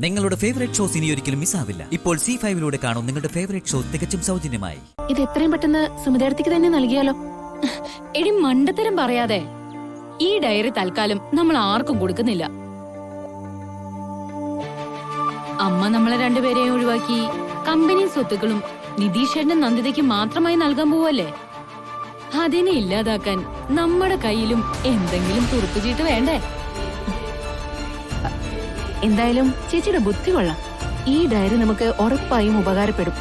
നിങ്ങളുടെ favourite shows ഇനി ഒരിക്കലും മിസ്സാവില്ല. ഇപ്പോൾ C5 കാണും നിങ്ങളുടെ ഫേവറേറ്റ് ഷോ തികച്ചും സൗജന്യമായി. ഇത് എത്രയും പെട്ടെന്ന് സുമിതേടത്തേക്ക് തന്നെ നൽകിയാലോ? എടി മണ്ടത്തരം പറയാതെ. ഈ ഡയറി തൽക്കാലം നമ്മൾ ആർക്കും കൊടുക്കുന്നില്ല. അമ്മ നമ്മളെ രണ്ടുപേരെയും ഒഴിവാക്കി കമ്പനി സ്വത്തുക്കളും നിതീഷേട്ടനും നന്ദിതയ്ക്ക് മാത്രമായി നൽകാൻ പോവല്ലേ. അതിനെ ഇല്ലാതാക്കാൻ നമ്മുടെ കയ്യിലും എന്തെങ്കിലും തുറപ്പുചീട്ട് വേണ്ടേ? എന്തായാലും ചേച്ചിയുടെ ബുദ്ധി കൊള്ളാം. ഈ ഡയറി നമുക്ക് ഉറപ്പായും ഉപകാരപ്പെടും.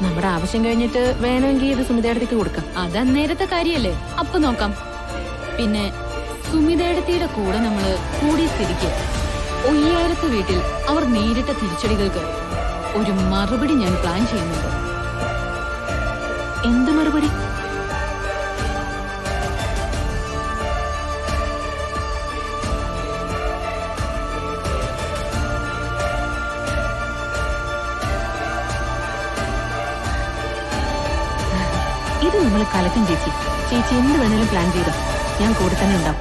നമ്മുടെ ആവശ്യം കഴിഞ്ഞിട്ട് വേണമെങ്കിൽ ഇത് സുമിതേടത്തേക്ക് കൊടുക്കാം. അതന്നേരത്തെ കാര്യല്ലേ, അപ്പൊ നോക്കാം. പിന്നെ സുമിതേടത്തിയുടെ കൂടെ നമ്മള് കൂടിയ സ്ഥിതിക്ക് ഒയ്യാരത്ത് വീട്ടിൽ അവർ നേരിട്ട തിരിച്ചടികൾക്ക് ഒരു മറുപടി ഞാൻ പ്ലാൻ ചെയ്യുന്നുണ്ട്. എന്ത് മറുപടി? ഇത് നമ്മൾ കലക്കും ചേച്ചി. ചേച്ചി എന്ത് വേണേലും പ്ലാൻ ചെയ്തോ, ഞാൻ കൂടെ തന്നെ ഉണ്ടാവും.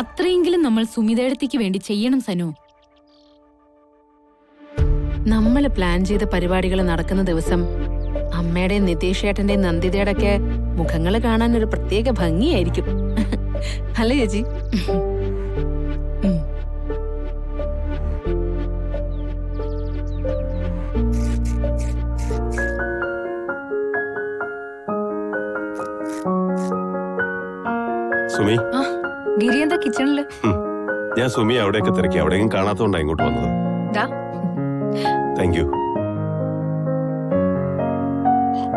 അത്രയെങ്കിലും നമ്മൾ സുമിതേടത്തിക്ക് വേണ്ടി ചെയ്യണം സനു. നമ്മൾ പ്ലാൻ ചെയ്ത പരിപാടികൾ നടക്കുന്ന ദിവസം അമ്മയുടെയും നിതീഷേട്ടന്റെയും നന്ദിതയുടെ ഒക്കെ മുഖങ്ങൾ കാണാൻ ഒരു പ്രത്യേക ഭംഗിയായിരിക്കും. അല്ലേ ചേച്ചി? സുമി, ഗിരി എന്താ കിച്ചണില്? ഞാൻ സുമി അവിടെയൊക്കെ തിരക്കി, അവിടെയും കാണാത്തോണ്ടാ ഇങ്ങോട്ട് വന്നത്. Thank you.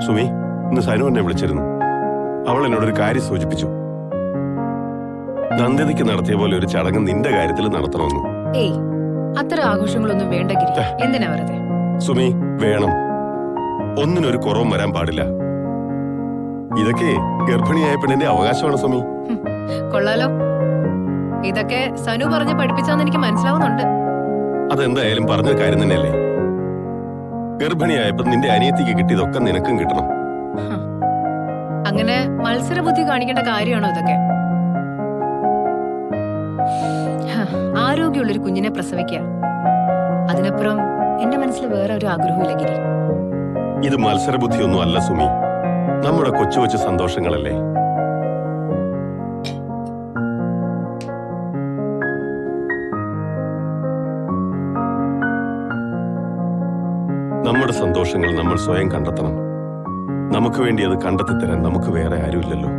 സുമി, ഇന്ന് സനു എന്നെ വിളിച്ചിരുന്നു. അവൾ എന്നോടൊരു കാര്യം സൂചിപ്പിച്ചു. നന്ദിതയ്ക്ക് നടത്തിയ പോലെ ഒരു ചടങ്ങ് നിന്റെ കാര്യത്തിൽ നടത്തണമെന്ന്. ഏയ്, അത്ര ആഘോഷങ്ങളൊന്നും വേണ്ട ഗിരി. എന്തിനാ വെറുതെ? സുമി, വേണം. ഒന്നിനൊരു കുറവും വരാൻ പാടില്ല. ഇതൊക്കെ ഗർഭിണിയായ പെണ്ണിന്റെ അവകാശമാണ് സുമി. കൊള്ളാലോ. ഇതൊക്കെ സനു പറഞ്ഞ് പഠിപ്പിച്ചാന്ന് എനിക്ക് മനസ്സിലാവുന്നുണ്ട്. അതെന്തായാലും പറഞ്ഞ കാര്യം തന്നെയല്ലേ. ഗർഭിണിയായപ്പോ നിന്റെ അനിയത്തിക്ക് കിട്ടിയതൊക്കെ നിനക്കും കിട്ടണം. അങ്ങനെ മത്സരബുദ്ധി കാണിക്കേണ്ട കാര്യമാണോ ഇതൊക്കെ? ആരോഗ്യമുള്ളൊരു കുഞ്ഞിനെ പ്രസവിക്കുക, അതിനപ്പുറം എന്റെ മനസ്സിൽ വേറെ ഒരു ആഗ്രഹമില്ല ഗിരി. ഇത് മത്സരബുദ്ധിയൊന്നും അല്ല സുമി, നമ്മുടെ കൊച്ചു കൊച്ചു സന്തോഷങ്ങളല്ലേ. നമ്മുടെ സന്തോഷങ്ങൾ നമ്മൾ സ്വയം കണ്ടെത്തണം. നമുക്ക് വേണ്ടി അത് കണ്ടെത്തി തരാൻ നമുക്ക് വേറെ ആരുമില്ലല്ലോ.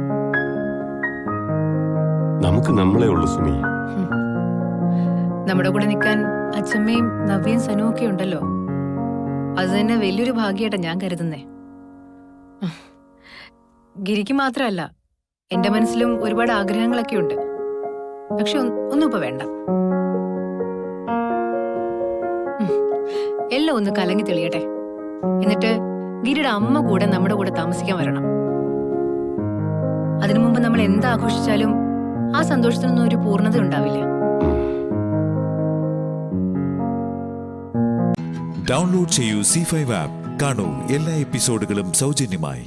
നമുക്ക് നമ്മളെ ഉള്ളു സുമി. നമ്മുടെ കൂടെ നിൽക്കാൻ അച്ഛമ്മയും നവ്യയും സനുവും ഒക്കെ ഉണ്ടല്ലോ. അത് തന്നെ വലിയൊരു ഭാഗ്യമായിട്ടാ ഞാൻ കരുതുന്നേ. ഗിരിക്ക് മാത്രമല്ല, എന്റെ മനസ്സിലും ഒരുപാട് ആഗ്രഹങ്ങളൊക്കെ ഉണ്ട്. പക്ഷെ ഒന്നും ഇപ്പൊ വേണ്ട. എല്ലാം ഒന്ന് കലങ്ങി തെളിയട്ടെ. എന്നിട്ട് ഗിരിയുടെ അമ്മ കൂടെ നമ്മുടെ കൂടെ താമസിക്കാൻ വരണം. അതിനു മുമ്പ് നമ്മൾ എന്താഘോഷിച്ചാലും ആ സന്തോഷത്തിനൊന്നും ഒരു പൂർണ്ണത ഉണ്ടാവില്ല. ഡൗൺലോഡ് ചെയ്യൂ C5 ആപ്പ്. കാണൂ എല്ലാ എപ്പിസോഡുകളും സൗജന്യമായി.